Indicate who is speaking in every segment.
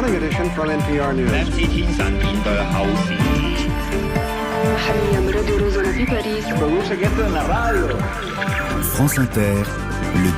Speaker 1: morning edition from NPR News.
Speaker 2: France Inter, le 18-20.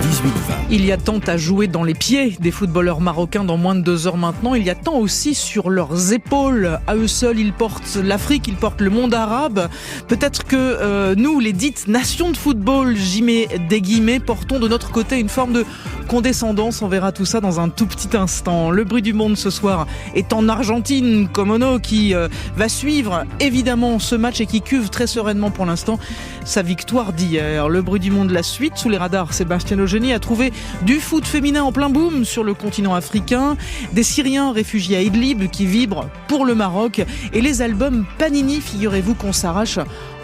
Speaker 3: Il y a tant à jouer dans les pieds des footballeurs marocains dans moins de 2 heures maintenant. Il y a tant aussi sur leurs épaules. À eux seuls, ils portent l'Afrique, ils portent le monde arabe. Peut-être que nous, les dites nations de football, j'y mets des guillemets, portons de notre côté une forme de condescendance. On verra tout ça dans un tout petit instant. Le bruit du monde ce soir est en Argentine, comme Ono, qui va suivre évidemment ce match et qui cuve très sereinement pour l'instant sa victoire d'hier. Le bruit du monde, la suite. Sous les radars, Sébastien Eugénie a trouvé du foot féminin en plein boom sur le continent africain, des Syriens réfugiés à Idlib qui vibrent pour le Maroc et les albums Panini, figurez-vous qu'on s'arrache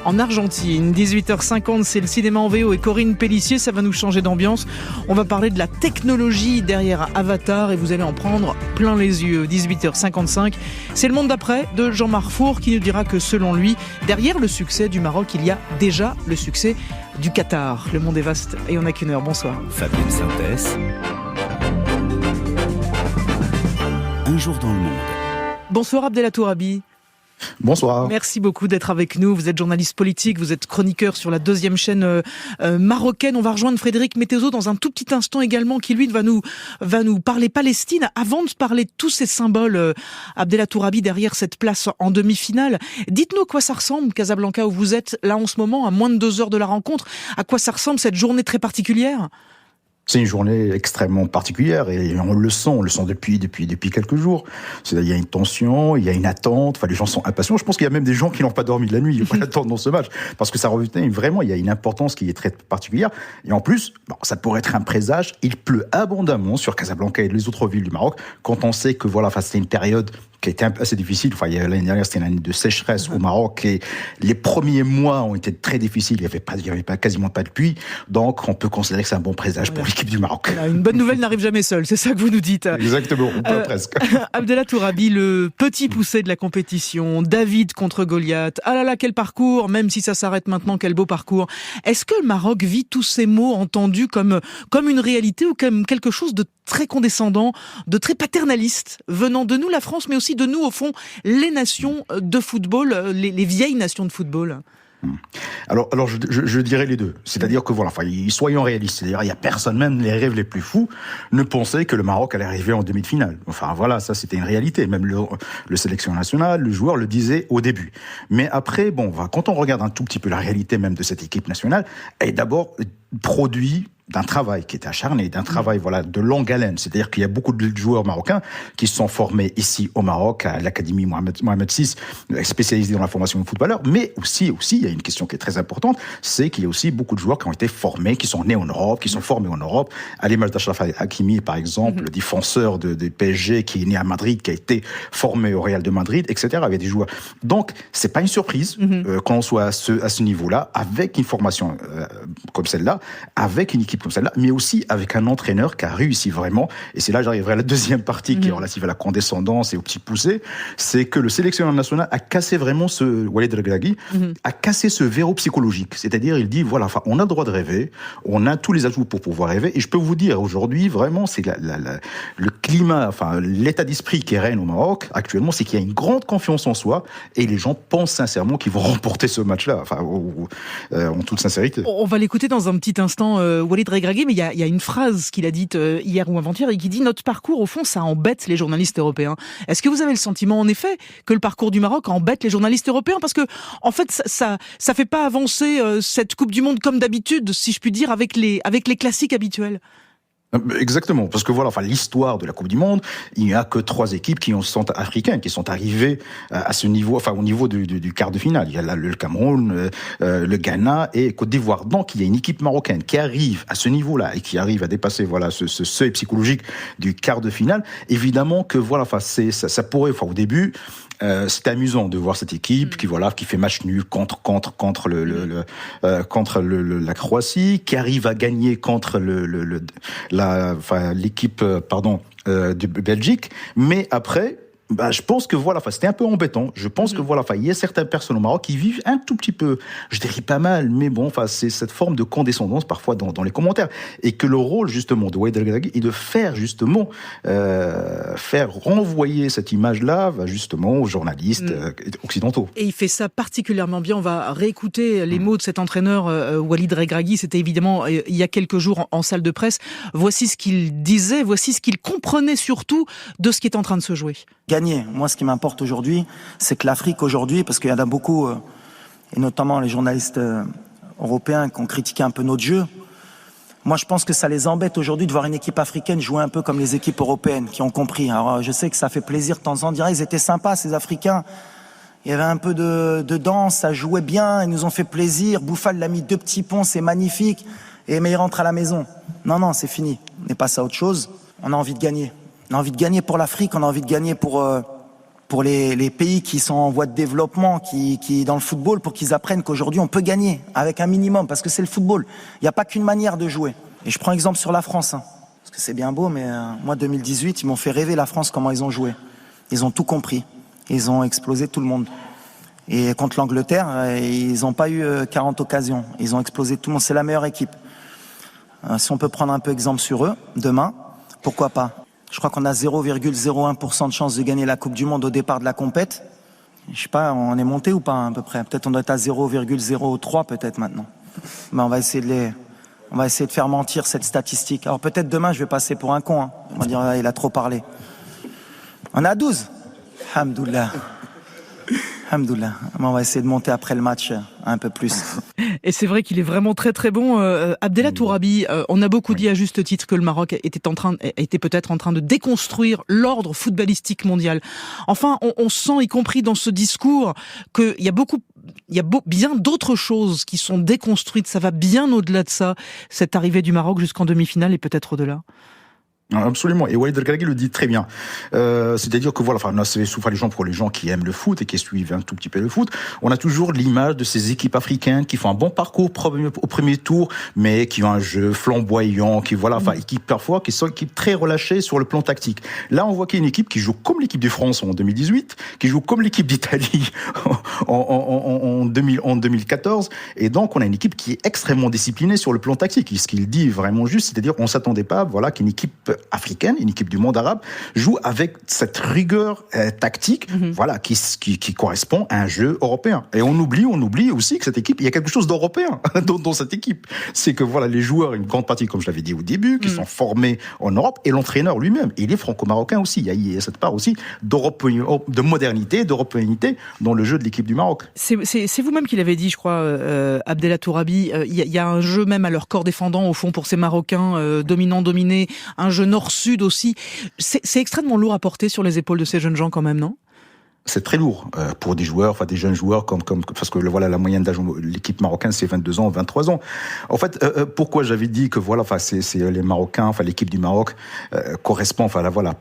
Speaker 3: en Argentine. 18h50, c'est le cinéma en VO et Corinne Pellissier, ça va nous changer d'ambiance. On va parler de la technologie derrière Avatar et vous allez en prendre plein les yeux. 18h55, c'est le monde d'après de Jean-Marc Four qui nous dira que selon lui, derrière le succès du Maroc, il y a déjà le succès du Qatar. Le monde est vaste et on n'a qu'une heure. Bonsoir.
Speaker 2: Fabienne Synthèse. Un jour dans le monde.
Speaker 3: Bonsoir Abdelatourabi.
Speaker 4: Bonsoir.
Speaker 3: Merci beaucoup d'être avec nous. Vous êtes journaliste politique, vous êtes chroniqueur sur la 2e chaîne marocaine. On va rejoindre Frédéric Mettezo dans un tout petit instant également, qui lui va nous parler Palestine. Avant de parler de tous ces symboles, Abdelatourabi, derrière cette place en demi-finale, dites-nous à quoi ça ressemble, Casablanca, où vous êtes là en ce moment, à moins de 2 heures de la rencontre. À quoi ça ressemble cette journée très particulière ?
Speaker 4: C'est une journée extrêmement particulière et on le sent depuis quelques jours. Il y a une tension, il y a une attente, enfin les gens sont impatients. Je pense qu'il y a même des gens qui n'ont pas dormi de la nuit, ils vont attendre dans ce match parce que ça revient vraiment, il y a une importance qui est très particulière et en plus, ça pourrait être un présage, il pleut abondamment sur Casablanca et les autres villes du Maroc quand on sait que c'était une période qui a été assez difficile. L'année dernière, c'était une année de sécheresse au Maroc et les premiers mois ont été très difficiles. Il y avait quasiment pas de pluie. Donc, on peut considérer que c'est un bon présage pour l'équipe du Maroc.
Speaker 3: Voilà, une bonne nouvelle n'arrive jamais seule. C'est ça que vous nous dites.
Speaker 4: Exactement. Presque.
Speaker 3: Abdelatourabi, le petit poussé de la compétition. David contre Goliath. Ah là là, quel parcours. Même si ça s'arrête maintenant, quel beau parcours. Est-ce que le Maroc vit tous ces mots entendus comme une réalité ou comme quelque chose de très condescendant, de très paternaliste, venant de nous, la France, mais aussi de nous, au fond, les nations de football, les vieilles nations de football?
Speaker 4: Alors je dirais les deux. C'est-à-dire que soyons réalistes. C'est-à-dire, il y a personne, même les rêves les plus fous, ne pensaient que le Maroc allait arriver en demi-finale. Ça c'était une réalité. Même le sélection nationale, le joueur le disait au début. Mais après, quand on regarde un tout petit peu la réalité même de cette équipe nationale, elle est d'abord produit d'un travail qui est acharné, d'un travail de longue haleine. C'est-à-dire qu'il y a beaucoup de joueurs marocains qui se sont formés ici au Maroc, à l'Académie Mohamed VI, spécialisée dans la formation de footballeurs. Mais aussi, il y a une question qui est très importante, c'est qu'il y a aussi beaucoup de joueurs qui ont été formés, qui sont nés en Europe, qui sont formés en Europe. À l'image d'Achraf Hakimi, par exemple, le défenseur des PSG qui est né à Madrid, qui a été formé au Real de Madrid, etc. Il y a des joueurs. Donc, c'est pas une surprise quand on soit à ce niveau-là, avec une formation comme celle-là, avec une équipe comme celle-là, mais aussi avec un entraîneur qui a réussi vraiment, et c'est là j'arriverai à la deuxième partie qui est relative à la condescendance et au petit poussé, c'est que le sélectionneur national a cassé vraiment Walid Regragui, a cassé ce verrou psychologique, c'est-à-dire il dit on a le droit de rêver, on a tous les atouts pour pouvoir rêver, et je peux vous dire aujourd'hui vraiment c'est le climat, l'état d'esprit qui règne au Maroc actuellement, c'est qu'il y a une grande confiance en soi, et les gens pensent sincèrement qu'ils vont remporter ce match-là, en toute sincérité.
Speaker 3: On va l'écouter dans un petit instant, Walid Regragui, mais il y a une phrase qu'il a dite hier ou avant-hier et qui dit « Notre parcours, au fond, ça embête les journalistes européens ». Est-ce que vous avez le sentiment, en effet, que le parcours du Maroc embête les journalistes européens ? Parce que, en fait, ça fait pas avancer cette Coupe du Monde comme d'habitude, si je puis dire, avec les classiques habituels.
Speaker 4: Exactement, parce que l'histoire de la Coupe du Monde, il n'y a que 3 équipes qui sont africaines, qui sont arrivées à ce niveau, au niveau du quart de finale. Il y a le Cameroun, le Ghana et Côte d'Ivoire. Donc, il y a une équipe marocaine qui arrive à ce niveau-là et qui arrive à dépasser ce seuil psychologique du quart de finale. Évidemment que ça pourrait, au début, c'est amusant de voir cette équipe qui fait match nul contre la Croatie, qui arrive à gagner contre l'équipe de Belgique, mais après Je pense que voilà, c'était un peu embêtant. Je pense que voilà, il y a certaines personnes au Maroc qui vivent un tout petit peu, je dirais pas mal, mais bon, c'est cette forme de condescendance parfois dans les commentaires, et que le rôle justement de Walid Regragui est de faire justement faire renvoyer cette image-là, justement aux journalistes occidentaux.
Speaker 3: Et il fait ça particulièrement bien. On va réécouter les mots de cet entraîneur Walid Regragui. C'était évidemment il y a quelques jours en salle de presse. Voici ce qu'il disait, voici ce qu'il comprenait surtout de ce qui est en train de se jouer.
Speaker 1: Gagner. Moi, ce qui m'importe aujourd'hui, c'est que l'Afrique aujourd'hui, parce qu'il y en a beaucoup, et notamment les journalistes européens qui ont critiqué un peu notre jeu, moi je pense que ça les embête aujourd'hui de voir une équipe africaine jouer un peu comme les équipes européennes qui ont compris. Alors je sais que ça fait plaisir de temps en temps, ils étaient sympas ces Africains, il y avait un peu de danse, ça jouait bien, ils nous ont fait plaisir, Bouffal l'a mis 2 petits ponts, c'est magnifique, mais il rentre à la maison. Non, c'est fini, on est passé à autre chose, on a envie de gagner. On a envie de gagner pour l'Afrique, on a envie de gagner pour les pays qui sont en voie de développement, qui dans le football, pour qu'ils apprennent qu'aujourd'hui on peut gagner avec un minimum, parce que c'est le football. Il n'y a pas qu'une manière de jouer. Et je prends exemple sur la France, parce que c'est bien beau, mais moi 2018, ils m'ont fait rêver la France, comment ils ont joué. Ils ont tout compris. Ils ont explosé tout le monde. Et contre l'Angleterre, ils n'ont pas eu 40 occasions. Ils ont explosé tout le monde. C'est la meilleure équipe. Si on peut prendre un peu exemple sur eux, demain, pourquoi pas ? Je crois qu'on a 0,01% de chance de gagner la Coupe du Monde au départ de la compète. Je sais pas, on est monté ou pas à peu près. Peut-être on doit être à 0,03 peut-être maintenant. Mais on va essayer de faire mentir cette statistique. Alors peut-être demain je vais passer pour un con. On va dire il a trop parlé. On est à 12. Alhamdoulilah. Alhamdoulilah. On va essayer de monter après le match un peu plus.
Speaker 3: Et c'est vrai qu'il est vraiment très très bon. Abdellah Tourabi, on a beaucoup dit à juste titre que le Maroc était peut-être en train de déconstruire l'ordre footballistique mondial. Enfin, on sent, y compris dans ce discours, qu'il y a bien d'autres choses qui sont déconstruites. Ça va bien au-delà de ça, cette arrivée du Maroc jusqu'en demi-finale et peut-être au-delà.
Speaker 4: Absolument. Et Walid Regragui le dit très bien. C'est-à-dire que voilà, c'est souvent pour les gens qui aiment le foot et qui suivent un tout petit peu le foot, on a toujours l'image de ces équipes africaines qui font un bon parcours au premier tour, mais qui ont un jeu flamboyant, qui sont équipes très relâchées sur le plan tactique. Là, on voit qu'il y a une équipe qui joue comme l'équipe de France en 2018, qui joue comme l'équipe d'Italie en 2014, et donc on a une équipe qui est extrêmement disciplinée sur le plan tactique. Ce qu'il dit vraiment juste, c'est-à-dire qu'on s'attendait pas, qu'une équipe africaine, une équipe du monde arabe, joue avec cette rigueur tactique, qui correspond à un jeu européen. Et on oublie aussi que cette équipe, il y a quelque chose d'européen dans cette équipe. C'est que les joueurs, une grande partie, comme je l'avais dit au début, qui sont formés en Europe, et l'entraîneur lui-même, il est franco-marocain aussi. Il y a cette part aussi de modernité, d'européanité dans le jeu de l'équipe du Maroc.
Speaker 3: C'est vous-même qui l'avez dit, je crois, Abdellah Tourabi. Il y a un jeu même à leur corps défendant, au fond, pour ces Marocains, dominés, un jeu nord-sud aussi. C'est extrêmement lourd à porter sur les épaules de ces jeunes gens quand même, non ?
Speaker 4: C'est très lourd pour des joueurs, des jeunes joueurs parce que la moyenne d'âge de l'équipe marocaine c'est 22 ans, 23 ans. En fait, pourquoi j'avais dit que c'est les Marocains, l'équipe du Maroc correspond,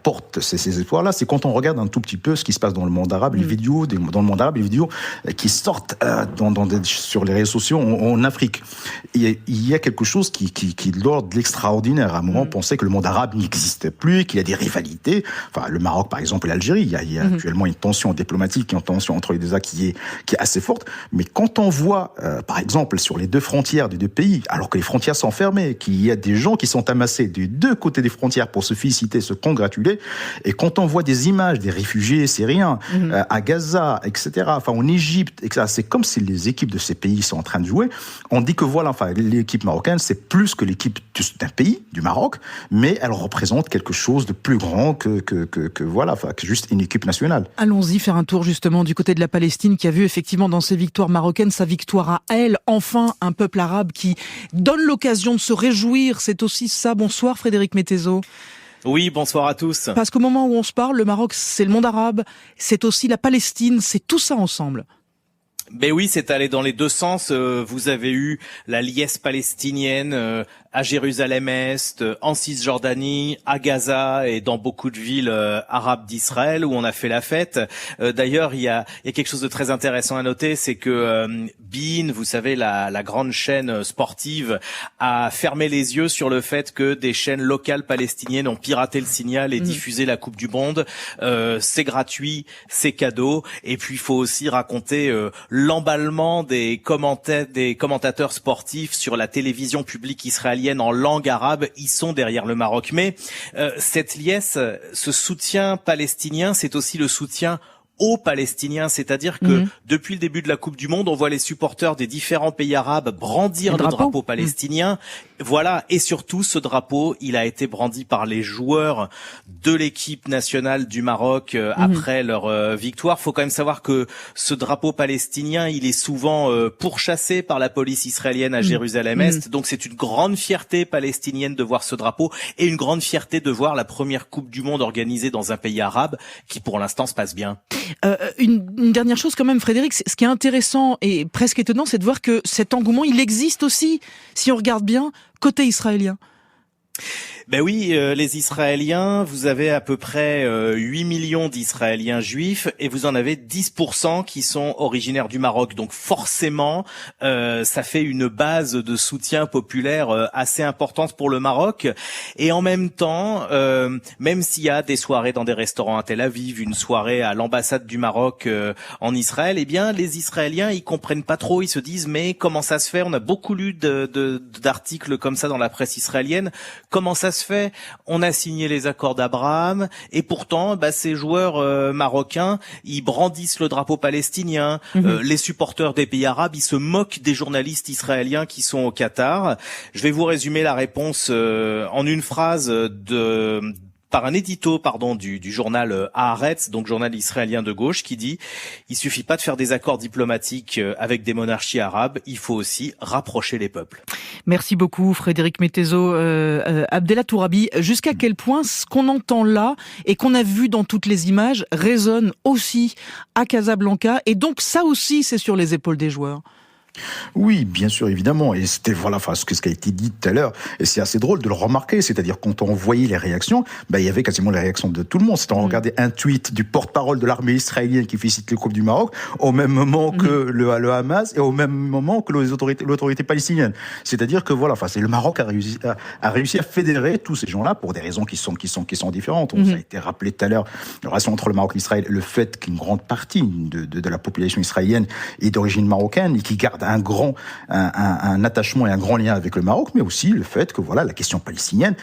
Speaker 4: porte ces espoirs-là, c'est quand on regarde un tout petit peu ce qui se passe dans le monde arabe, les vidéos qui sortent sur les réseaux sociaux en Afrique. Il y a quelque chose qui est l'ordre de l'extraordinaire. À un moment, on pensait que le monde arabe n'existait plus, qu'il y a des rivalités. Le Maroc, par exemple, et l'Algérie, il y a actuellement une tension diplomatique, une tension entre les deux États qui est assez forte. Mais quand on voit, par exemple, sur les deux frontières des deux pays, alors que les frontières sont fermées, qu'il y a des gens qui sont amassés des deux côtés des frontières pour se féliciter, se congratuler, et quand on voit des images des réfugiés syriens à Gaza, etc., en Égypte, etc., c'est comme si les équipes de ces pays sont en train de jouer. On dit que l'équipe marocaine, c'est plus que l'équipe d'un pays, du Maroc, mais elle représente quelque chose de plus grand que juste une équipe nationale.
Speaker 3: Allons-y faire un tour justement du côté de la Palestine qui a vu effectivement dans ses victoires marocaines sa victoire à elle, enfin un peuple arabe qui donne l'occasion de se réjouir. C'est aussi ça. Bonsoir Frédéric Mettezo.
Speaker 5: Oui, bonsoir à tous.
Speaker 3: Parce qu'au moment où on se parle, le Maroc c'est le monde arabe, c'est aussi la Palestine, c'est tout ça ensemble.
Speaker 5: Ben oui, c'est allé dans les deux sens. Vous avez eu la liesse palestinienne à Jérusalem-Est, en Cisjordanie, à Gaza et dans beaucoup de villes arabes d'Israël où on a fait la fête. D'ailleurs, il y a quelque chose de très intéressant à noter, c'est que beIN, vous savez, la grande chaîne sportive, a fermé les yeux sur le fait que des chaînes locales palestiniennes ont piraté le signal et diffusé la Coupe du Monde. C'est gratuit, c'est cadeau. Et puis, il faut aussi raconter l'emballement des commentateurs sportifs sur la télévision publique israélienne en langue arabe. Ils sont derrière le Maroc. Mais cette liesse, ce soutien palestinien, c'est aussi le soutien aux Palestiniens, c'est-à-dire que depuis le début de la Coupe du Monde, on voit les supporters des différents pays arabes brandir le drapeau palestinien. Voilà, et surtout ce drapeau, il a été brandi par les joueurs de l'équipe nationale du Maroc après leur victoire. Faut quand même savoir que ce drapeau palestinien, il est souvent pourchassé par la police israélienne à Jérusalem-Est. Donc c'est une grande fierté palestinienne de voir ce drapeau et une grande fierté de voir la première Coupe du Monde organisée dans un pays arabe qui pour l'instant se passe bien.
Speaker 3: Une dernière chose quand même, Frédéric, ce qui est intéressant et presque étonnant, c'est de voir que cet engouement, il existe aussi, si on regarde bien, côté israélien.
Speaker 5: Ben oui, les Israéliens, vous avez à peu près 8 millions d'Israéliens juifs et vous en avez 10% qui sont originaires du Maroc. Donc forcément, ça fait une base de soutien populaire assez importante pour le Maroc. Et en même temps, même s'il y a des soirées dans des restaurants à Tel Aviv, une soirée à l'ambassade du Maroc en Israël, eh bien les Israéliens, ils comprennent pas trop. Ils se disent mais comment ça se fait? On a beaucoup lu d'articles comme ça dans la presse israélienne. Comment ça se fait? On a signé les accords d'Abraham et pourtant, ces joueurs marocains, ils brandissent le drapeau palestinien. Les supporters des pays arabes, ils se moquent des journalistes israéliens qui sont au Qatar. Je vais vous résumer la réponse en une phrase par un édito, du journal Haaretz, donc journal israélien de gauche, qui dit « Il suffit pas de faire des accords diplomatiques avec des monarchies arabes, il faut aussi rapprocher les peuples. »
Speaker 3: Merci beaucoup Frédéric Mettezo. Abdellah Tourabi, jusqu'à quel point ce qu'on entend là et qu'on a vu dans toutes les images résonne aussi à Casablanca, et donc ça aussi c'est sur les épaules des joueurs?
Speaker 4: Oui, bien sûr, évidemment. Et c'était ce qui a été dit tout à l'heure. Et c'est assez drôle de le remarquer. C'est-à-dire, quand on voyait les réactions, il y avait quasiment les réactions de tout le monde. C'est on regardait un tweet du porte-parole de l'armée israélienne qui félicite le Coupe du Maroc au même moment que le Hamas et au même moment que l'autorité palestinienne. C'est-à-dire que c'est le Maroc a réussi à fédérer tous ces gens-là pour des raisons qui sont différentes. Ça a été rappelé tout à l'heure, la relation entre le Maroc et Israël, le fait qu'une grande partie de la population israélienne est d'origine marocaine et qui garde un attachement et un grand lien avec le Maroc, mais aussi le fait que la question palestinienne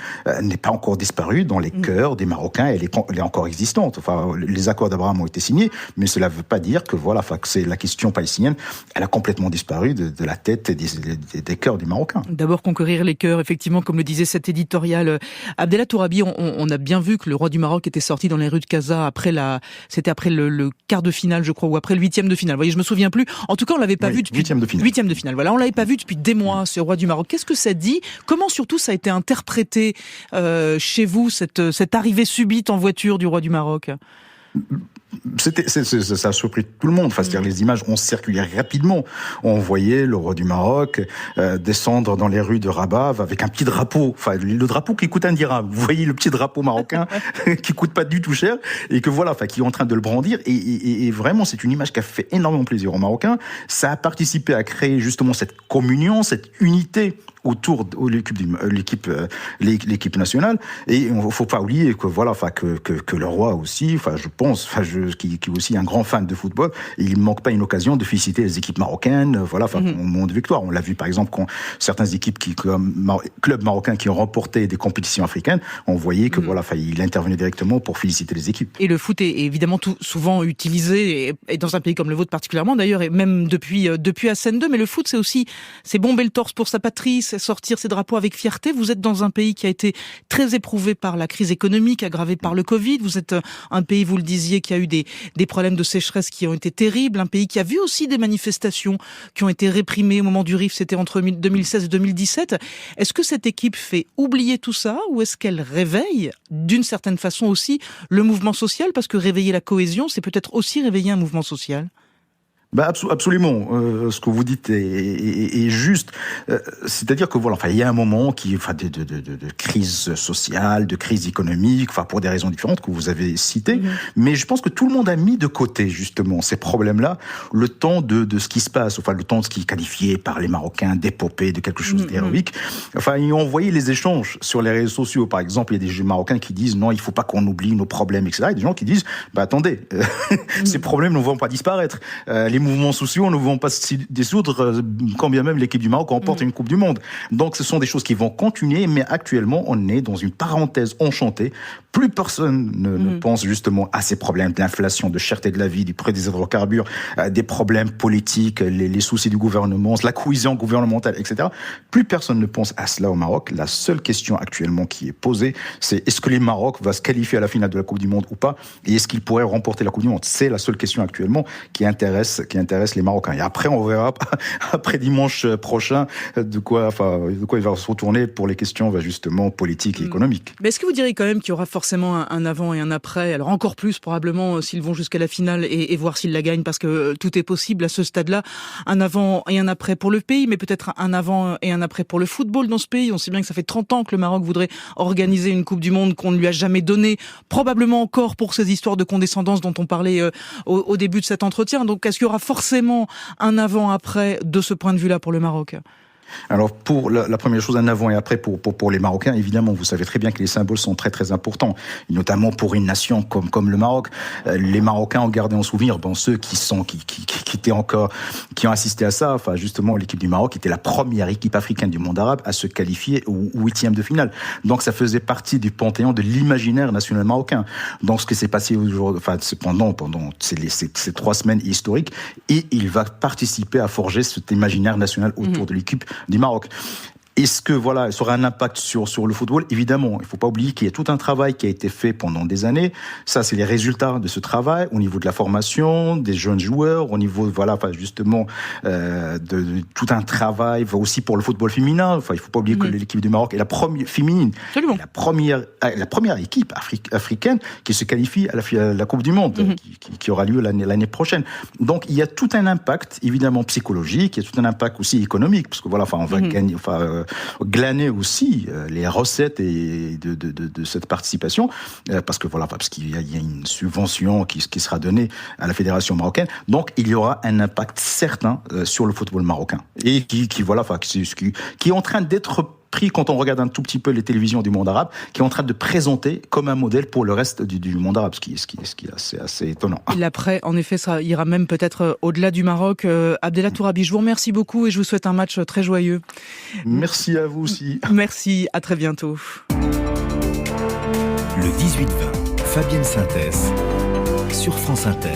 Speaker 4: n'est pas encore disparue dans les cœurs des Marocains, elle est encore existante. Les accords d'Abraham ont été signés, mais cela ne veut pas dire que que c'est la question palestinienne, elle a complètement disparu de la tête et des cœurs des Marocains.
Speaker 3: D'abord conquérir les cœurs, effectivement, comme le disait cet éditorial. Abdellah Tourabi, on a bien vu que le roi du Maroc était sorti dans les rues de Casa après le quart de finale, je crois, ou après le 8e de finale. Vous voyez, je me souviens plus. En tout cas, on l'avait pas vu depuis 8e de finale. Voilà, on l'avait pas vu depuis des mois, ce roi du Maroc. Qu'est-ce que ça dit? Comment surtout ça a été interprété chez vous, cette arrivée subite en voiture du roi du Maroc?
Speaker 4: Ça a surpris tout le monde. C'est-à-dire les images ont circulé rapidement. On voyait le roi du Maroc descendre dans les rues de Rabat avec un petit drapeau. Le drapeau qui coûte 1 dirham. Vous voyez le petit drapeau marocain qui coûte pas du tout cher et que qui est en train de le brandir. Et vraiment, c'est une image qui a fait énormément plaisir aux Marocains. Ça a participé à créer justement cette communion, cette unité autour de l'équipe nationale. Et il ne faut pas oublier que le roi aussi, je pense, qui est aussi un grand fan de football, il ne manque pas une occasion de féliciter les équipes marocaines, au moment de victoire. On l'a vu par exemple quand certaines équipes clubs marocains qui ont remporté des compétitions africaines, on voyait que il intervenait directement pour féliciter les équipes.
Speaker 3: Et le foot est évidemment souvent utilisé, et dans un pays comme le vôtre particulièrement d'ailleurs, et même depuis Hassan II, mais le foot c'est bomber le torse pour sa patrie, c'est sortir ses drapeaux avec fierté. Vous êtes dans un pays qui a été très éprouvé par la crise économique, aggravé par le Covid. Vous êtes un pays, vous le disiez, qui a eu des problèmes de sécheresse qui ont été terribles. Un pays qui a vu aussi des manifestations qui ont été réprimées au moment du RIF. C'était entre 2016 et 2017. Est-ce que cette équipe fait oublier tout ça ou est-ce qu'elle réveille d'une certaine façon aussi le mouvement social? Parce que réveiller la cohésion, c'est peut-être aussi réveiller un mouvement social.
Speaker 4: Absolument. Ce que vous dites est juste. C'est-à-dire que voilà, il y a un moment de crise sociale, de crise économique, pour des raisons différentes que vous avez citées. Mais je pense que tout le monde a mis de côté justement ces problèmes-là, le temps de ce qui se passe, le temps de ce qui est qualifié par les Marocains d'épopée, de quelque chose d'héroïque. Ils ont envoyé les échanges sur les réseaux sociaux. Par exemple, il y a des Marocains qui disent non, il faut pas qu'on oublie nos problèmes, etc. Et des gens qui disent attendez, ces problèmes ne vont pas disparaître. Les mouvements sociaux ne vont pas se dissoudre quand bien même l'équipe du Maroc remporte une Coupe du Monde. Donc ce sont des choses qui vont continuer, mais actuellement on est dans une parenthèse enchantée. Plus personne ne pense justement à ces problèmes d'inflation, de cherté de la vie, du prix des hydrocarbures, des problèmes politiques, les soucis du gouvernement, la cohésion gouvernementale, etc. Plus personne ne pense à cela au Maroc. La seule question actuellement qui est posée, c'est est-ce que le Maroc va se qualifier à la finale de la Coupe du Monde ou pas, et est-ce qu'il pourrait remporter la Coupe du Monde. C'est la seule question actuellement qui intéresse les Marocains. Et après, on verra, après dimanche prochain, de quoi il va se retourner pour les questions justement politiques et économiques.
Speaker 3: Mais est-ce que vous diriez quand même qu'il y aura forcément un avant et un après, alors encore plus probablement s'ils vont jusqu'à la finale et voir s'ils la gagnent, parce que tout est possible à ce stade-là, un avant et un après pour le pays, mais peut-être un avant et un après pour le football dans ce pays. On sait bien que ça fait 30 ans que le Maroc voudrait organiser une Coupe du Monde qu'on ne lui a jamais donnée, probablement encore pour ces histoires de condescendance dont on parlait au début de cet entretien. Donc est-ce qu'il y aura forcément un avant-après de ce point de vue-là pour le Maroc ?
Speaker 4: Alors pour la première chose, un avant et après pour les Marocains, évidemment, vous savez très bien que les symboles sont très très importants, notamment pour une nation comme le Maroc. Les Marocains ont gardé en souvenir, ceux qui ont assisté à ça. Justement, l'équipe du Maroc était la première équipe africaine du monde arabe à se qualifier au 8e de finale. Donc ça faisait partie du panthéon de l'imaginaire national marocain. Donc ce qui s'est passé aujourd'hui, pendant ces 3 semaines historiques, et il va participer à forger cet imaginaire national autour de l'équipe du Maroc. Est-ce que ça aura un impact sur le football ? Évidemment, il ne faut pas oublier qu'il y a tout un travail qui a été fait pendant des années. Ça, c'est les résultats de ce travail au niveau de la formation, des jeunes joueurs, au niveau justement de tout un travail aussi pour le football féminin. Il ne faut pas oublier que l'équipe du Maroc est la première féminine, la première équipe africaine qui se qualifie à la Coupe du Monde, qui aura lieu l'année prochaine. Donc il y a tout un impact évidemment psychologique, il y a tout un impact aussi économique, parce que on va gagner, glaner aussi les recettes de cette participation, parce qu'il y a une subvention qui sera donnée à la fédération marocaine. Donc il y aura un impact certain sur le football marocain, et qui est en train d'être pris, quand on regarde un tout petit peu les télévisions du monde arabe, qui est en train de présenter comme un modèle pour le reste du monde arabe, ce qui est assez étonnant. Et
Speaker 3: l'après, en effet, ça ira même peut-être au-delà du Maroc. Abdellah Tourabi, je vous remercie beaucoup et je vous souhaite un match très joyeux.
Speaker 4: Merci à vous aussi.
Speaker 3: Merci, à très bientôt.
Speaker 2: Le 18-20, Fabienne Synthèse, sur France Inter.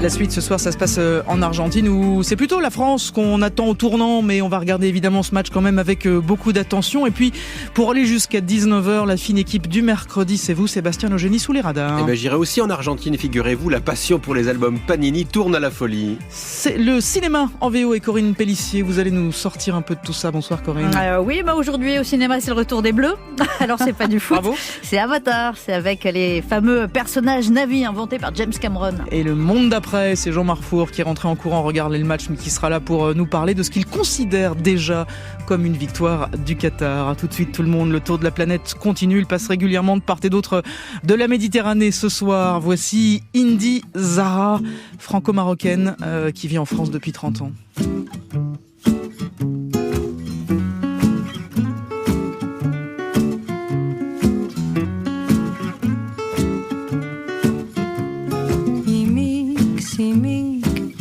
Speaker 3: La suite ce soir, ça se passe en Argentine, où c'est plutôt la France qu'on attend au tournant, mais on va regarder évidemment ce match quand même avec beaucoup d'attention. Et puis pour aller jusqu'à 19h, la fine équipe du mercredi, c'est vous, Sébastien Eugénie, sous les radars.
Speaker 6: J'irai aussi en Argentine, figurez-vous, la passion pour les albums Panini tourne à la folie.
Speaker 3: C'est le cinéma en VO et Corinne Pellissier, vous allez nous sortir un peu de tout ça. Bonsoir Corinne.
Speaker 7: Oui, aujourd'hui au cinéma c'est le retour des Bleus. Alors c'est pas du foot,
Speaker 3: bravo.
Speaker 7: C'est Avatar, c'est avec les fameux personnages Na'vi inventés par James Cameron.
Speaker 3: Et le monde d'après, c'est Jean Marfour qui est rentré en courant regarder le match, mais qui sera là pour nous parler de ce qu'il considère déjà comme une victoire du Qatar. A tout de suite tout le monde, le tour de la planète continue, il passe régulièrement de part et d'autre de la Méditerranée ce soir. Voici Indy Zahra, franco-marocaine qui vit en France depuis 30 ans.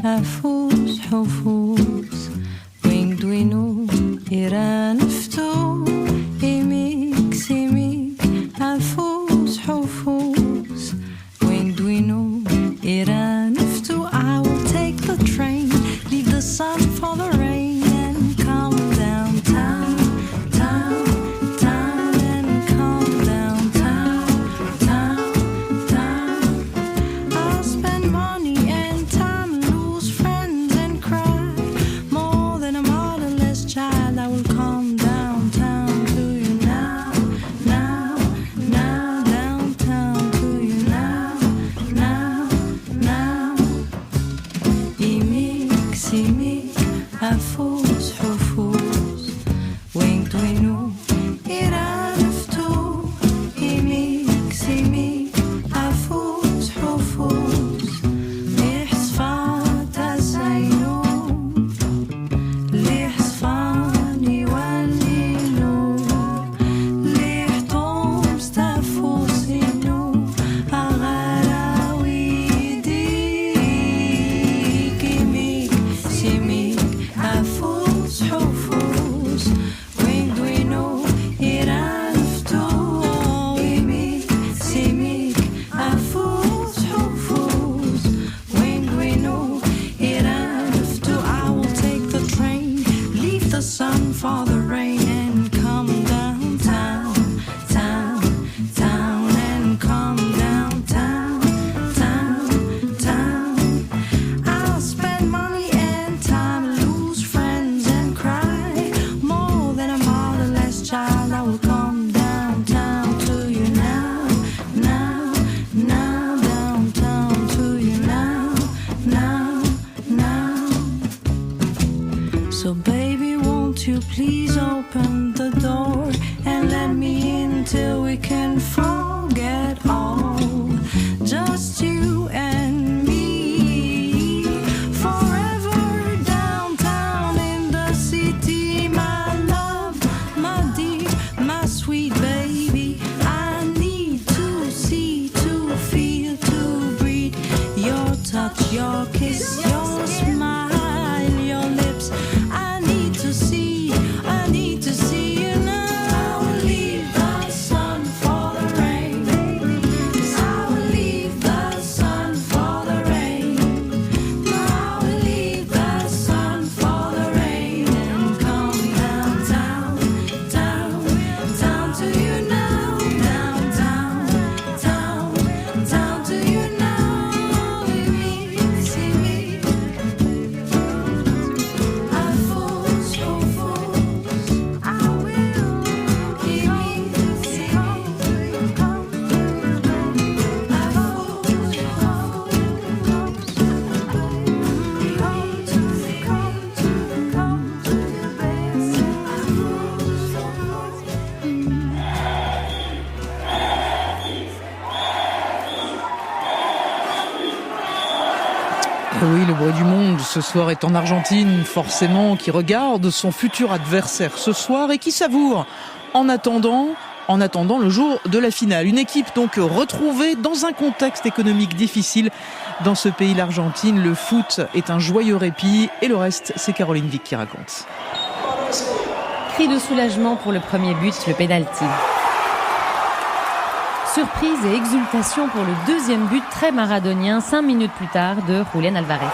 Speaker 8: أفوز حفوز وين دوينو إيران فتو إيميك سيميك أفوز حفوز وين دوينو إيران فتو I will take the train, leave the sun for the rain and calm down town, town, town and calm down town, town, town. I'll spend money and time, lose friends and cry. until we can forget all. Just you and me, forever downtown in the city. My love, my dear, my sweet baby. I need to see, to feel, to breathe. Your touch, your kiss, your smile, your lips. I need to see, I need to see you now. I will leave the sun for the rain. I will leave the sun for the rain. I will leave the sun for the rain and come downtown, down, down to you now, downtown, down, down to you now. With me, see me. I fools, oh fools, I will keep me to come.
Speaker 3: Oui, le bruit du monde ce soir est en Argentine, forcément, qui regarde son futur adversaire ce soir et qui savoure en attendant le jour de la finale. Une équipe donc retrouvée dans un contexte économique difficile dans ce pays, l'Argentine. Le foot est un joyeux répit et le reste, c'est Caroline Vic qui raconte.
Speaker 9: Cri de soulagement pour le premier but, le pénalty. Surprise et exultation pour le deuxième but très maradonien, 5 minutes plus tard, de Julián Álvarez.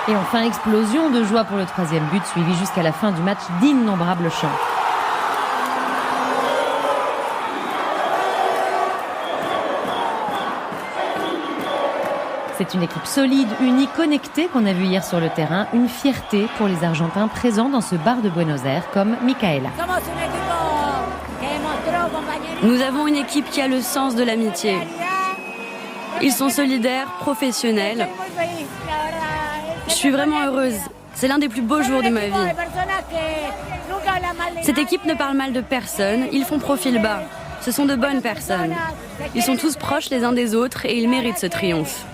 Speaker 9: Et enfin, explosion de joie pour le troisième but, suivi jusqu'à la fin du match d'innombrables chants. C'est une équipe solide, unie, connectée qu'on a vu hier sur le terrain. Une fierté pour les Argentins présents dans ce bar de Buenos Aires, comme Micaela.
Speaker 10: Nous avons une équipe qui a le sens de l'amitié. Ils sont solidaires, professionnels. Je suis vraiment heureuse. C'est l'un des plus beaux jours de ma vie. Cette équipe ne parle mal de personne. Ils font profil bas. Ce sont de bonnes personnes. Ils sont tous proches les uns des autres et ils méritent ce triomphe.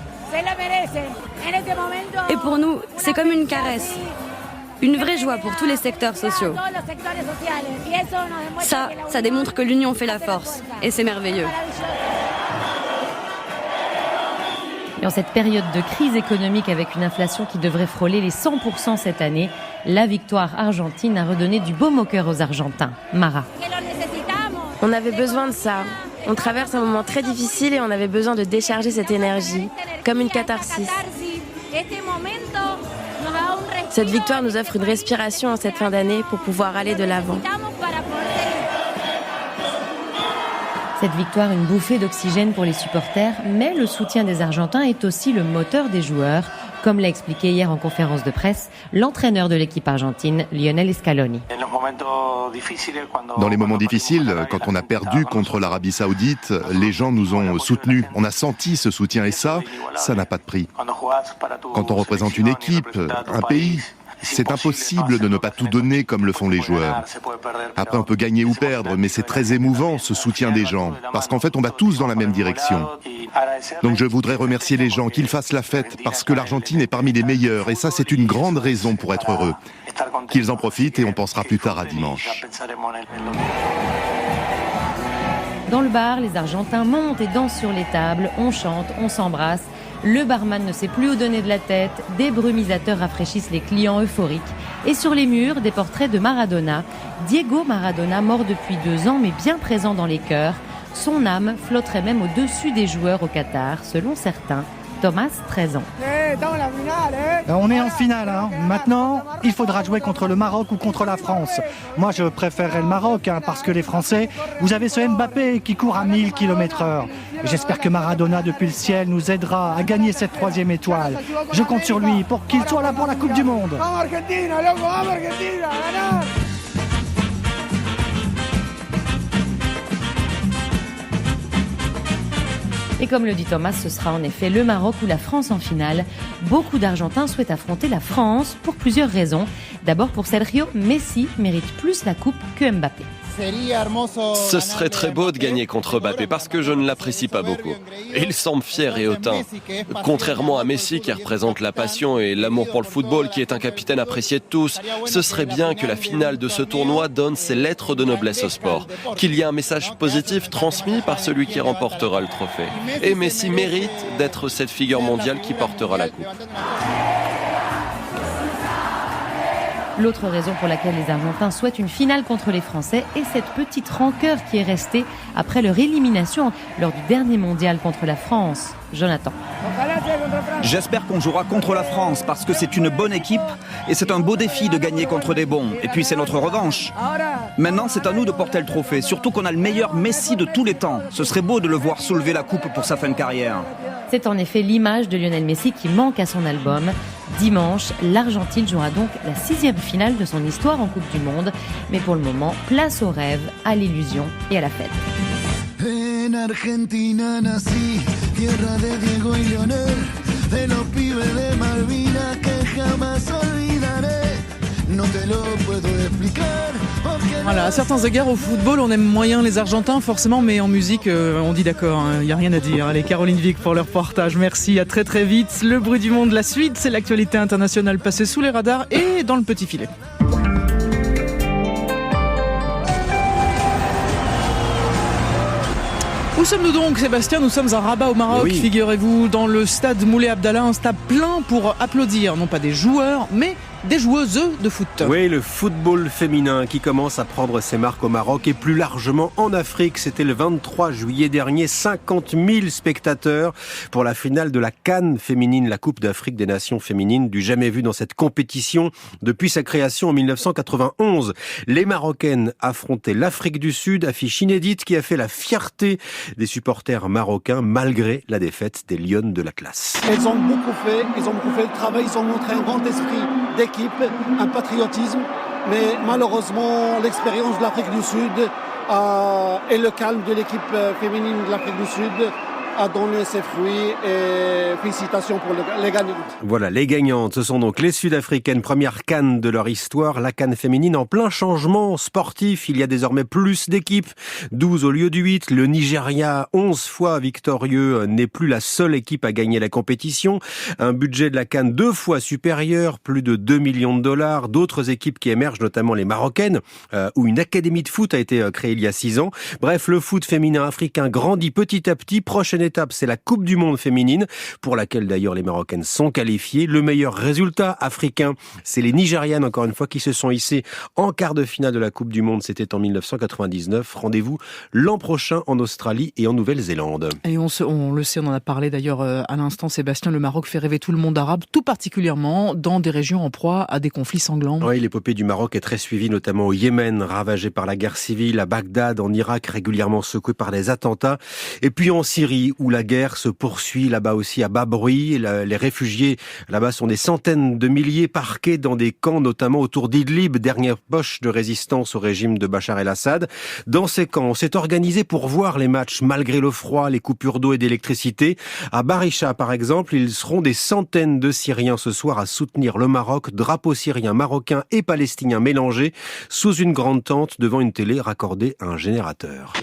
Speaker 10: Et pour nous, c'est comme une caresse. Une vraie joie pour tous les secteurs sociaux. Ça démontre que l'union fait la force. Et c'est merveilleux.
Speaker 9: Et en cette période de crise économique avec une inflation qui devrait frôler les 100% cette année, la victoire argentine a redonné du baume au cœur aux Argentins. Mara.
Speaker 11: On avait besoin de ça. On traverse un moment très difficile et on avait besoin de décharger cette énergie, comme une catharsis. Cette victoire nous offre une respiration en cette fin d'année pour pouvoir aller de l'avant.
Speaker 9: Cette victoire, une bouffée d'oxygène pour les supporters, mais le soutien des Argentins est aussi le moteur des joueurs, comme l'a expliqué hier en conférence de presse l'entraîneur de l'équipe argentine, Lionel Scaloni.
Speaker 12: Dans les moments difficiles, quand on a perdu contre l'Arabie Saoudite, les gens nous ont soutenus. On a senti ce soutien et ça n'a pas de prix. Quand on représente une équipe, un pays, c'est impossible de ne pas tout donner comme le font les joueurs. Après, on peut gagner ou perdre, mais c'est très émouvant ce soutien des gens, parce qu'en fait, on va tous dans la même direction. Donc je voudrais remercier les gens, qu'ils fassent la fête, parce que l'Argentine est parmi les meilleurs, et ça, c'est une grande raison pour être heureux. Qu'ils en profitent et on pensera plus tard à dimanche.
Speaker 9: Dans le bar, les Argentins montent et dansent sur les tables, on chante, on s'embrasse. Le barman ne sait plus où donner de la tête, des brumisateurs rafraîchissent les clients euphoriques. Et sur les murs, des portraits de Maradona. Diego Maradona, mort depuis 2 ans, mais bien présent dans les cœurs. Son âme flotterait même au-dessus des joueurs au Qatar, selon certains. Thomas, 13 ans.
Speaker 13: On est en finale, hein. Maintenant, il faudra jouer contre le Maroc ou contre la France. Moi, je préférerais le Maroc, parce que les Français, vous avez ce Mbappé qui court à 1000 km/h. J'espère que Maradona, depuis le ciel, nous aidera à gagner cette 3e étoile. Je compte sur lui pour qu'il soit là pour la Coupe du Monde.
Speaker 9: Et comme le dit Thomas, ce sera en effet le Maroc ou la France en finale. Beaucoup d'Argentins souhaitent affronter la France pour plusieurs raisons. D'abord pour Sergio, Messi mérite plus la coupe que Mbappé.
Speaker 6: Ce serait très beau de gagner contre Mbappé parce que je ne l'apprécie pas beaucoup. Et il semble fier et hautain. Contrairement à Messi qui représente la passion et l'amour pour le football, qui est un capitaine apprécié de tous, ce serait bien que la finale de ce tournoi donne ses lettres de noblesse au sport. Qu'il y ait un message positif transmis par celui qui remportera le trophée. Et Messi mérite d'être cette figure mondiale qui portera la coupe.
Speaker 9: L'autre raison pour laquelle les Argentins souhaitent une finale contre les Français est cette petite rancœur qui est restée après leur élimination lors du dernier mondial contre la France. Jonathan.
Speaker 14: J'espère qu'on jouera contre la France parce que c'est une bonne équipe et c'est un beau défi de gagner contre des bons. Et puis c'est notre revanche. Maintenant, c'est à nous de porter le trophée, surtout qu'on a le meilleur Messi de tous les temps. Ce serait beau de le voir soulever la coupe pour sa fin de carrière.
Speaker 9: C'est en effet l'image de Lionel Messi qui manque à son album. Dimanche, l'Argentine jouera donc la 6e finale de son histoire en Coupe du Monde. Mais pour le moment, place au rêve, à l'illusion et à la fête.
Speaker 15: En Argentina nací, tierra de Diego y Lionel, de los pibes de Malvinas que jamás olvidaré. No te lo puedo explicar.
Speaker 3: Voilà, à certains égards au football, on aime moyen les Argentins forcément, mais en musique, on dit d'accord, il n'y a rien à dire. Allez, Caroline Vic pour le reportage, merci, à très très vite. Le bruit du monde, la suite, c'est l'actualité internationale passée sous les radars et dans le petit filet. Où sommes-nous donc, Sébastien? Nous sommes à Rabat au Maroc, oui. Figurez-vous, dans le stade Moulay Abdallah, un stade plein pour applaudir, non pas des joueurs, mais des joueuses de foot.
Speaker 6: Oui, le football féminin qui commence à prendre ses marques au Maroc et plus largement en Afrique. C'était le 23 juillet dernier, 50 000 spectateurs pour la finale de la CAN féminine, la Coupe d'Afrique des Nations féminines, du jamais vu dans cette compétition depuis sa création en 1991. Les Marocaines affrontaient l'Afrique du Sud, affiche inédite qui a fait la fierté des supporters marocains malgré la défaite des Lionnes de l'Atlas.
Speaker 16: Elles ont beaucoup fait le travail, ils ont montré un grand esprit d'équipe, un patriotisme, mais malheureusement l'expérience de l'Afrique du Sud et le calme de l'équipe féminine de l'Afrique du Sud a donné ses fruits et félicitations pour les gagnantes.
Speaker 6: Voilà, les gagnantes, ce sont donc les Sud-Africaines, première CAN de leur histoire, la CAN féminine en plein changement sportif. Il y a désormais plus d'équipes, 12 au lieu de 8. Le Nigeria, 11 fois victorieux, n'est plus la seule équipe à gagner la compétition. Un budget de la CAN 2 fois supérieur, plus de 2 millions de dollars. D'autres équipes qui émergent, notamment les Marocaines, où une académie de foot a été créée il y a 6 ans. Bref, le foot féminin africain grandit petit à petit. Prochaine étape, c'est la Coupe du Monde féminine, pour laquelle d'ailleurs les Marocaines sont qualifiées. Le meilleur résultat africain, c'est les Nigérianes, encore une fois, qui se sont hissées en quart de finale de la Coupe du Monde. C'était en 1999. Rendez-vous l'an prochain en Australie et en Nouvelle-Zélande.
Speaker 3: Et on le sait, on en a parlé d'ailleurs à l'instant, Sébastien, le Maroc fait rêver tout le monde arabe, tout particulièrement dans des régions en proie à des conflits sanglants.
Speaker 6: Oui, l'épopée du Maroc est très suivie, notamment au Yémen, ravagé par la guerre civile, à Bagdad, en Irak, régulièrement secoué par des attentats, et puis en Syrie, où la guerre se poursuit, là-bas aussi à bas bruit. Les réfugiés là-bas sont des centaines de milliers parqués dans des camps, notamment autour d'Idlib, dernière poche de résistance au régime de Bachar el-Assad. Dans ces camps, on s'est organisé pour voir les matchs malgré le froid, les coupures d'eau et d'électricité. À Barisha, par exemple, ils seront des centaines de Syriens ce soir à soutenir le Maroc, drapeau syrien, marocain et palestinien mélangés, sous une grande tente devant une télé raccordée à un générateur.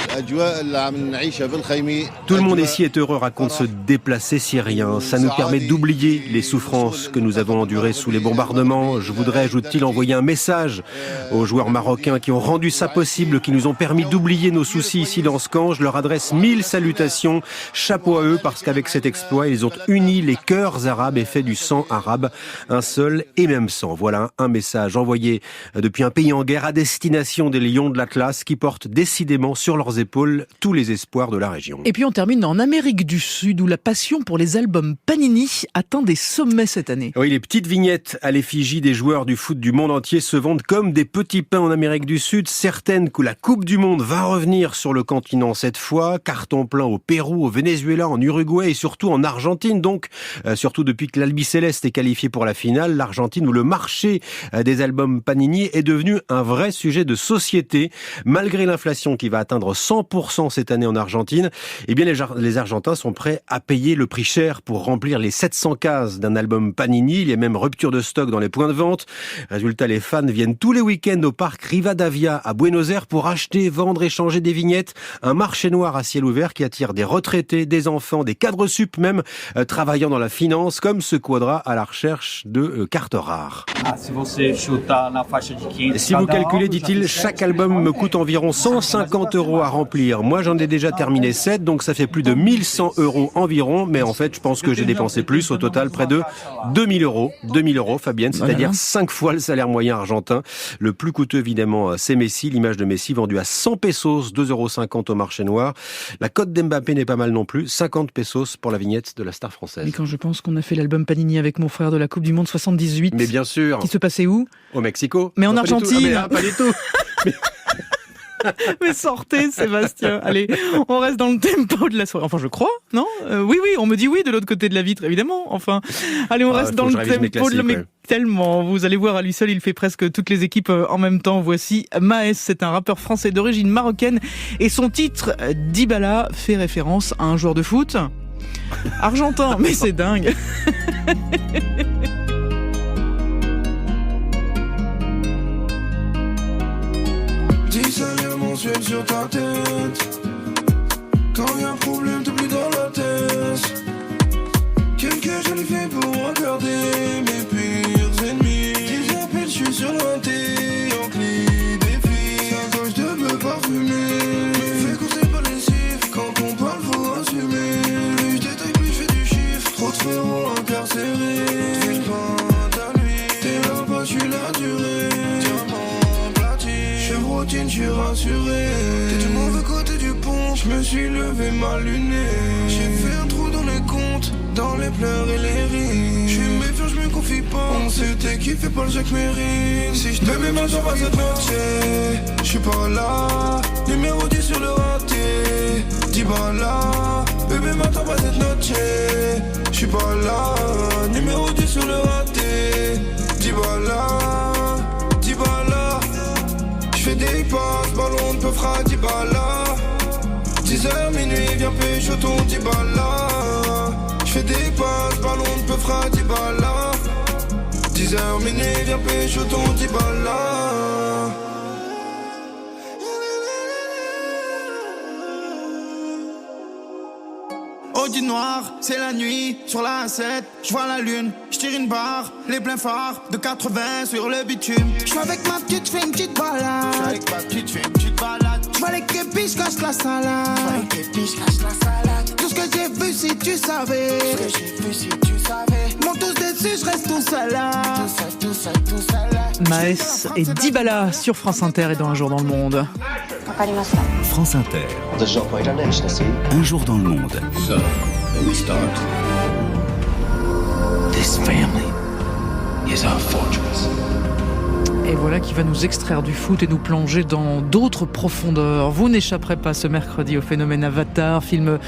Speaker 6: Tout le monde ici est heureux, raconte ce déplacé syrien. Ça nous permet d'oublier les souffrances que nous avons endurées sous les bombardements. Je voudrais, ajoute-t-il, envoyer un message aux joueurs marocains qui ont rendu ça possible, qui nous ont permis d'oublier nos soucis ici dans ce camp. Je leur adresse 1000 salutations. Chapeau à eux, parce qu'avec cet exploit, ils ont uni les cœurs arabes et fait du sang arabe un seul et même sang. Voilà un message envoyé depuis un pays en guerre à destination des Lions de l'Atlas qui portent décidément sur leurs épaules tous les espoirs de la région.
Speaker 3: Et puis on termine en Amérique du Sud où la passion pour les albums Panini atteint des sommets cette année.
Speaker 6: Oui, les petites vignettes à l'effigie des joueurs du foot du monde entier se vendent comme des petits pains en Amérique du Sud. Certaines que la Coupe du Monde va revenir sur le continent cette fois. Carton plein au Pérou, au Venezuela, en Uruguay et surtout en Argentine. Donc, surtout depuis que l'Albiceleste est qualifié pour la finale, l'Argentine où le marché des albums Panini est devenu un vrai sujet de société. Malgré l'inflation qui va atteindre 100% cette année en Argentine, eh bien les les Argentins sont prêts à payer le prix cher pour remplir les 700 cases d'un album Panini. Il y a même rupture de stock dans les points de vente. Résultat, les fans viennent tous les week-ends au parc Rivadavia à Buenos Aires pour acheter, vendre, échanger des vignettes. Un marché noir à ciel ouvert qui attire des retraités, des enfants, des cadres sup même, travaillant dans la finance, comme ce quadra à la recherche de cartes rares. Et si vous calculez, dit-il, chaque album me coûte environ 150 € à remplir. Moi, j'en ai déjà terminé 7, donc ça fait plus de 1100 € environ. Mais en fait, je pense que j'ai dépensé plus. Au total, près de 2000 €. 2000 €, Fabienne, c'est-à-dire 5 fois le salaire moyen argentin. Le plus coûteux, évidemment, c'est Messi. L'image de Messi vendue à 100 pesos, 2,50 € au marché noir. La cote d'Mbappé n'est pas mal non plus. 50 pesos pour la vignette de la star française.
Speaker 3: Et quand je pense qu'on a fait l'album Panini avec mon frère de la Coupe du Monde 78.
Speaker 6: Mais bien sûr.
Speaker 3: Qui se passait où?
Speaker 6: Au Mexico.
Speaker 3: Mais en
Speaker 6: Non,
Speaker 3: Argentine.
Speaker 6: Pas du tout.
Speaker 3: Mais sortez, Sébastien. Allez, on reste dans le tempo de la soirée. Enfin, je crois, non? Oui, on me dit oui de l'autre côté de la vitre, évidemment. Enfin, allez, on reste dans le tempo de la... Mais tellement, vous allez voir, à lui seul, il fait presque toutes les équipes en même temps. Voici Maes, c'est un rappeur français d'origine marocaine. Et son titre, Dybala, fait référence à un joueur de foot argentin. Mais c'est dingue.
Speaker 17: Mensuel sur ta tête. Quand y'a un problème, t'es plus dans la tête. Quelques jolis faits pour regarder mes pires ennemis. Des appels, je suis sur l'unté, en clé des filles. Un gauche de bleu parfumé. Me fait courser par les chiffres. Quand on parle, faut assumer. Plus je détaille, plus je fais du chiffre. Trop de frérots incarcérés. Tu le pointe à lui. T'es là-bas, je suis la durée. Je suis rassuré. T'es du mauvais côté du pont. Je me suis levé mal luné. J'ai fait un trou dans les comptes, dans les pleurs et les rires. Je suis méfiant, je me confie pas. On s'était kiffé par le Jacques Mérine. Si je te mets ma jambe à cette noche, je suis pas là. Numéro 10 sur le raté. Dybala, bébé m'attends pas cette noche. Je suis pas là. Numéro 10 sur le raté. Dybala. J'fais des passes, ballon de peu fera Dybala. 10h minuit, viens pécho ton Dybala. J'fais des passes, ballon de peu fera Dybala. 10h minuit, viens pécho ton Dybala. Audi noir, c'est la nuit, sur la A7, je vois la lune, je tire une barre, les pleins phares de 80 sur le bitume. Je suis avec ma petite, fais une petite balade. Je avec ma petite, fais une petite balade. Je vois les képis, je casse la salade. Tout ce que j'ai vu si tu savais. Mon tous dessus, je reste tout seul là.
Speaker 3: Maes et Dybala sur France Inter et dans Un jour dans le monde.
Speaker 2: France Inter. Un jour dans le monde.
Speaker 18: So, we start. This family is our fortress.
Speaker 3: Et voilà qui va nous extraire du foot et nous plonger dans d'autres profondeurs. Vous n'échapperez pas ce mercredi au phénomène Avatar, film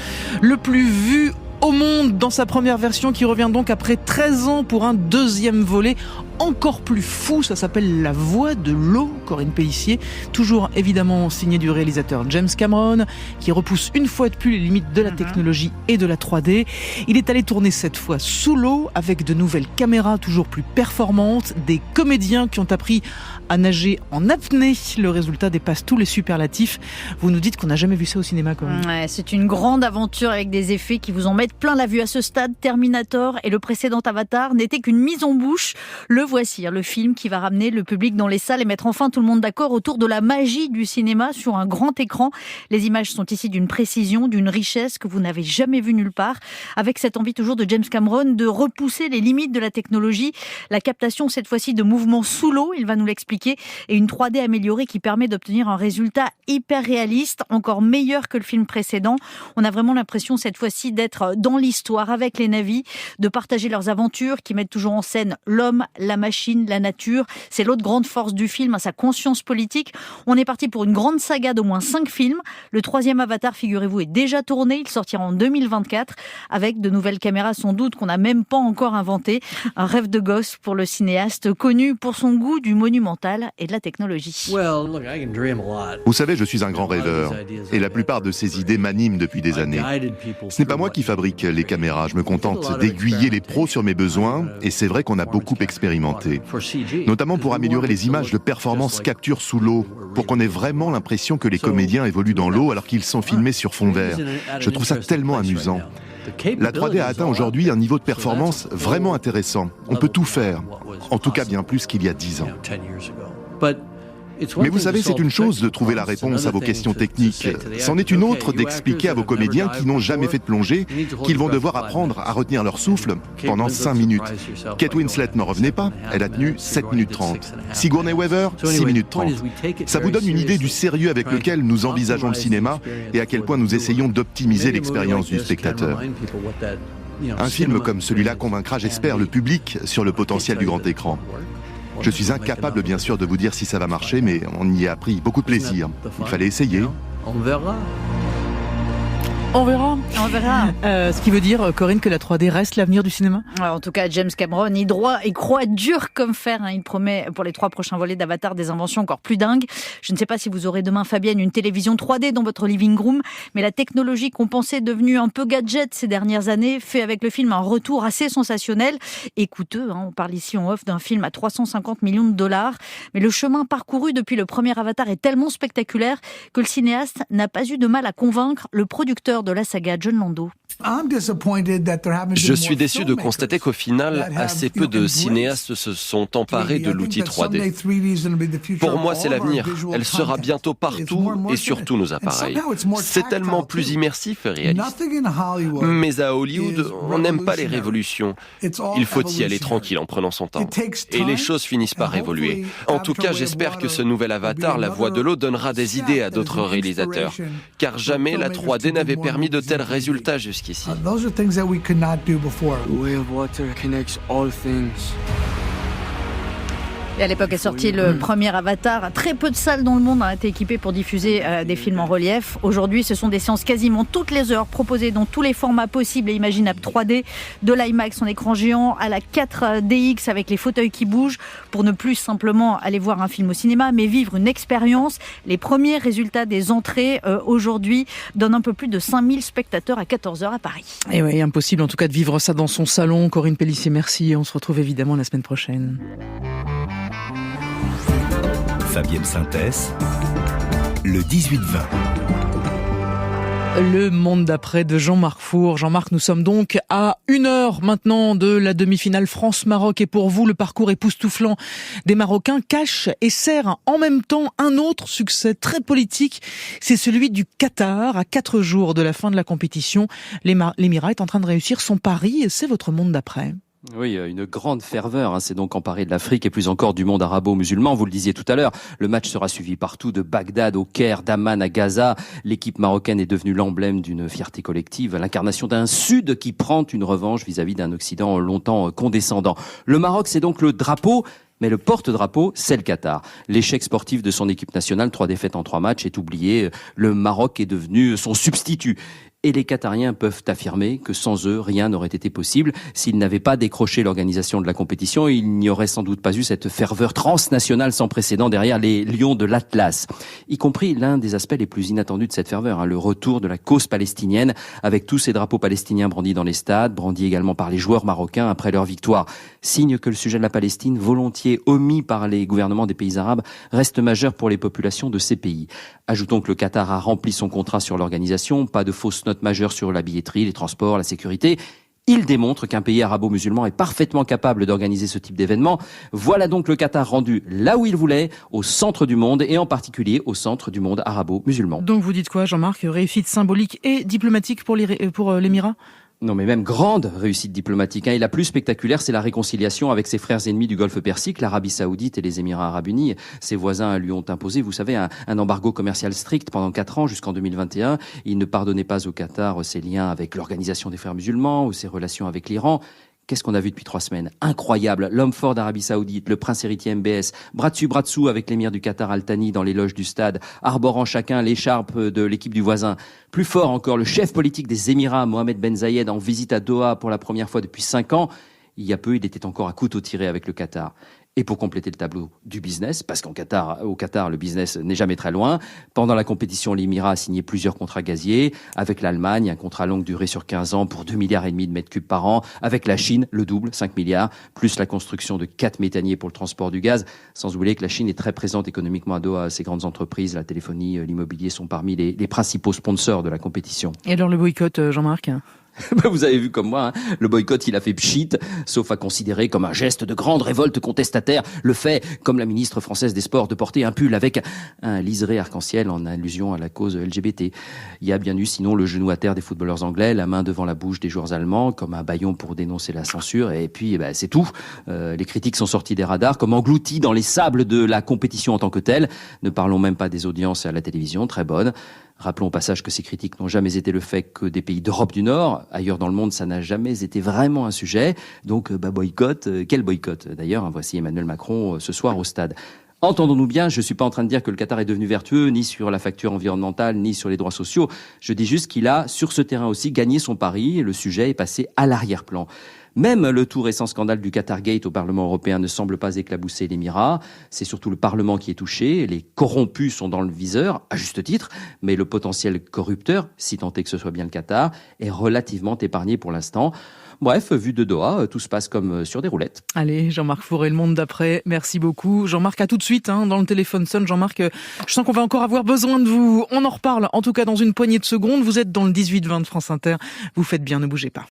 Speaker 3: le plus vu au monde dans sa première version qui revient donc après 13 ans pour un deuxième volet encore plus fou, ça s'appelle La Voix de l'eau, Corinne Pélissier, toujours évidemment signé du réalisateur James Cameron, qui repousse une fois de plus les limites de la technologie et de la 3D. Il est allé tourner cette fois sous l'eau avec de nouvelles caméras toujours plus performantes, des comédiens qui ont appris à nager en apnée. Le résultat dépasse tous les superlatifs. Vous nous dites qu'on n'a jamais vu ça au cinéma quand même.
Speaker 7: Ouais, c'est une grande aventure avec des effets qui vous en mettent plein la vue à ce stade. Terminator et le précédent Avatar n'étaient qu'une mise en bouche. Le voici, le film qui va ramener le public dans les salles et mettre enfin tout le monde d'accord autour de la magie du cinéma sur un grand écran. Les images sont ici d'une précision, d'une richesse que vous n'avez jamais vue nulle part. Avec cette envie toujours de James Cameron de repousser les limites de la technologie. La captation cette fois-ci de mouvements sous l'eau, il va nous l'expliquer, et une 3D améliorée qui permet d'obtenir un résultat hyper réaliste, encore meilleur que le film précédent. On a vraiment l'impression cette fois-ci d'être dans l'histoire avec les navis, de partager leurs aventures qui mettent toujours en scène l'homme, la machine, la nature. C'est l'autre grande force du film, sa conscience politique. On est parti pour une grande saga d'au moins 5 films. Le 3e Avatar, figurez-vous, est déjà tourné. Il sortira en 2024 avec de nouvelles caméras sans doute qu'on n'a même pas encore inventées. Un rêve de gosse pour le cinéaste connu pour son goût du monumental et de la technologie.
Speaker 12: Vous savez, je suis un grand rêveur, et la plupart de ces idées m'animent depuis des années. Ce n'est pas moi qui fabrique les caméras, je me contente d'aiguiller les pros sur mes besoins, et c'est vrai qu'on a beaucoup expérimenté. Notamment pour améliorer les images de performance capture sous l'eau, pour qu'on ait vraiment l'impression que les comédiens évoluent dans l'eau alors qu'ils sont filmés sur fond vert. Je trouve ça tellement amusant. La 3D a atteint aujourd'hui un niveau de performance vraiment intéressant. On peut tout faire, en tout cas bien plus qu'il y a 10 ans. Mais vous savez, c'est une chose de trouver la réponse à vos questions techniques. C'en est une autre d'expliquer à vos comédiens qui n'ont jamais fait de plongée qu'ils vont devoir apprendre à retenir leur souffle pendant 5 minutes. Kate Winslet n'en revenait pas, elle a tenu 7 minutes 30. Sigourney Weaver, 6 minutes 30. Ça vous donne une idée du sérieux avec lequel nous envisageons le cinéma et à quel point nous essayons d'optimiser l'expérience du spectateur. Un film comme celui-là convaincra, j'espère, le public sur le potentiel du grand écran. Je suis incapable, bien sûr, de vous dire si ça va marcher, mais on y a pris beaucoup de plaisir. Il fallait essayer.
Speaker 3: On verra. Ce qui veut dire, Corinne, que la 3D reste l'avenir du cinéma ?
Speaker 7: Alors, en tout cas, James Cameron y croit dur comme fer. Il promet pour les 3 prochains volets d'Avatar des inventions encore plus dingues. Je ne sais pas si vous aurez demain, Fabienne, une télévision 3D dans votre living room, mais la technologie qu'on pensait devenue un peu gadget ces dernières années fait avec le film un retour assez sensationnel et coûteux. On parle ici en off d'un film à 350 millions de dollars. Mais le chemin parcouru depuis le premier Avatar est tellement spectaculaire que le cinéaste n'a pas eu de mal à convaincre le producteur de la saga, John Lando.
Speaker 19: Je suis déçu de constater qu'au final, assez peu de cinéastes se sont emparés de l'outil 3D. Pour moi, c'est l'avenir. Elle sera bientôt partout et sur tous nos appareils. C'est tellement plus immersif et réaliste. Mais à Hollywood, on n'aime pas les révolutions. Il faut y aller tranquille en prenant son temps. Et les choses finissent par évoluer. En tout cas, j'espère que ce nouvel Avatar, La Voix de l'eau, donnera des idées à d'autres réalisateurs. Car jamais la 3D n'avait permis de tels résultats jusqu'ici.
Speaker 15: Those are things that we could not do before. The way of water connects all things.
Speaker 7: Et à l'époque est sorti le premier Avatar. Très peu de salles dans le monde ont été équipées pour diffuser des films en relief. Aujourd'hui, ce sont des séances quasiment toutes les heures proposées dans tous les formats possibles et imaginables 3D, de l'IMAX en écran géant à la 4DX avec les fauteuils qui bougent pour ne plus simplement aller voir un film au cinéma, mais vivre une expérience. Les premiers résultats des entrées aujourd'hui donnent un peu plus de 5000 spectateurs à 14h à Paris.
Speaker 3: Et oui, impossible en tout cas de vivre ça dans son salon. Corinne Pellissier, merci. On se retrouve évidemment la semaine prochaine.
Speaker 2: Fabienne Synthèse, le 18-20.
Speaker 3: Le monde d'après de Jean-Marc Four. Jean-Marc, nous sommes donc à 1 heure maintenant de la demi-finale France-Maroc. Et pour vous, le parcours époustouflant des Marocains cache et sert en même temps un autre succès très politique. C'est celui du Qatar. À 4 jours de la fin de la compétition, l'Émirat est en train de réussir son pari. C'est votre monde d'après.
Speaker 20: Oui, une grande ferveur, c'est donc emparé de l'Afrique et plus encore du monde arabo-musulman. Vous le disiez tout à l'heure, le match sera suivi partout, de Bagdad au Caire, d'Amman à Gaza. L'équipe marocaine est devenue l'emblème d'une fierté collective, l'incarnation d'un Sud qui prend une revanche vis-à-vis d'un Occident longtemps condescendant. Le Maroc, c'est donc le drapeau. Mais le porte-drapeau, c'est le Qatar. L'échec sportif de son équipe nationale, 3 défaites en 3 matchs, est oublié. Le Maroc est devenu son substitut. Et les Qatariens peuvent affirmer que sans eux, rien n'aurait été possible. S'ils n'avaient pas décroché l'organisation de la compétition, il n'y aurait sans doute pas eu cette ferveur transnationale sans précédent derrière les lions de l'Atlas. Y compris l'un des aspects les plus inattendus de cette ferveur, le retour de la cause palestinienne, avec tous ces drapeaux palestiniens brandis dans les stades, brandis également par les joueurs marocains après leur victoire. Signe que le sujet de la Palestine, volontiers omis par les gouvernements des pays arabes, reste majeur pour les populations de ces pays. Ajoutons que le Qatar a rempli son contrat sur l'organisation, pas de fausses notes majeures sur la billetterie, les transports, la sécurité. Il démontre qu'un pays arabo-musulman est parfaitement capable d'organiser ce type d'événement. Voilà donc le Qatar rendu là où il voulait, au centre du monde et en particulier au centre du monde arabo-musulman.
Speaker 3: Donc vous dites quoi, Jean-Marc ? Réussite symbolique et diplomatique pour l'Émirat ?
Speaker 20: Non, mais même grande réussite diplomatique. Et la plus spectaculaire, c'est la réconciliation avec ses frères ennemis du Golfe Persique, l'Arabie Saoudite et les Émirats Arabes Unis. Ses voisins lui ont imposé, vous savez, un embargo commercial strict pendant 4 ans jusqu'en 2021. Il ne pardonnait pas au Qatar ses liens avec l'Organisation des Frères musulmans ou ses relations avec l'Iran. Qu'est-ce qu'on a vu depuis 3 semaines? Incroyable. L'homme fort d'Arabie Saoudite, le prince héritier MBS, bras dessus, bras dessous avec l'émir du Qatar Al Thani dans les loges du stade, arborant chacun l'écharpe de l'équipe du voisin. Plus fort encore, le chef politique des Émirats, Mohamed Ben Zayed, en visite à Doha pour la première fois depuis 5 ans. Il y a peu, il était encore à couteau tiré avec le Qatar. Et pour compléter le tableau du business, parce au Qatar, le business n'est jamais très loin, pendant la compétition, l'Émirat a signé plusieurs contrats gaziers. Avec l'Allemagne, un contrat longue durée sur 15 ans pour 2,5 milliards de mètres cubes par an. Avec la Chine, le double, 5 milliards, plus la construction de 4 méthaniers pour le transport du gaz. Sans oublier que la Chine est très présente économiquement à Doha. Ces grandes entreprises, la téléphonie, l'immobilier sont parmi les principaux sponsors de la compétition.
Speaker 3: Et alors le boycott, Jean-Marc?
Speaker 20: Vous avez vu comme moi, le boycott, il a fait pchit, sauf à considérer comme un geste de grande révolte contestataire le fait, comme la ministre française des Sports, de porter un pull avec un liseré arc-en-ciel en allusion à la cause LGBT. Il y a bien eu sinon le genou à terre des footballeurs anglais, la main devant la bouche des joueurs allemands, comme un bâillon pour dénoncer la censure, et puis c'est tout. Les critiques sont sorties des radars, comme engloutis dans les sables de la compétition en tant que telle. Ne parlons même pas des audiences à la télévision, très bonnes. Rappelons au passage que ces critiques n'ont jamais été le fait que des pays d'Europe du Nord. Ailleurs dans le monde, ça n'a jamais été vraiment un sujet. Donc, boycott, quel boycott? D'ailleurs, voici Emmanuel Macron ce soir au stade. Entendons-nous bien, je suis pas en train de dire que le Qatar est devenu vertueux, ni sur la facture environnementale, ni sur les droits sociaux. Je dis juste qu'il a, sur ce terrain aussi, gagné son pari et le sujet est passé à l'arrière-plan. Même le tout récent scandale du Qatargate au Parlement européen ne semble pas éclabousser l'Émirat. C'est surtout le Parlement qui est touché. Les corrompus sont dans le viseur, à juste titre, mais le potentiel corrupteur, si tant est que ce soit bien le Qatar, est relativement épargné pour l'instant. Bref, vu de Doha, tout se passe comme sur des roulettes.
Speaker 3: Allez, Jean-Marc Fourré, le monde d'après. Merci beaucoup. Jean-Marc, à tout de suite dans le téléphone sonne. Jean-Marc, je sens qu'on va encore avoir besoin de vous. On en reparle, en tout cas dans une poignée de secondes. Vous êtes dans le 18-20 de France Inter. Vous faites bien, ne bougez pas.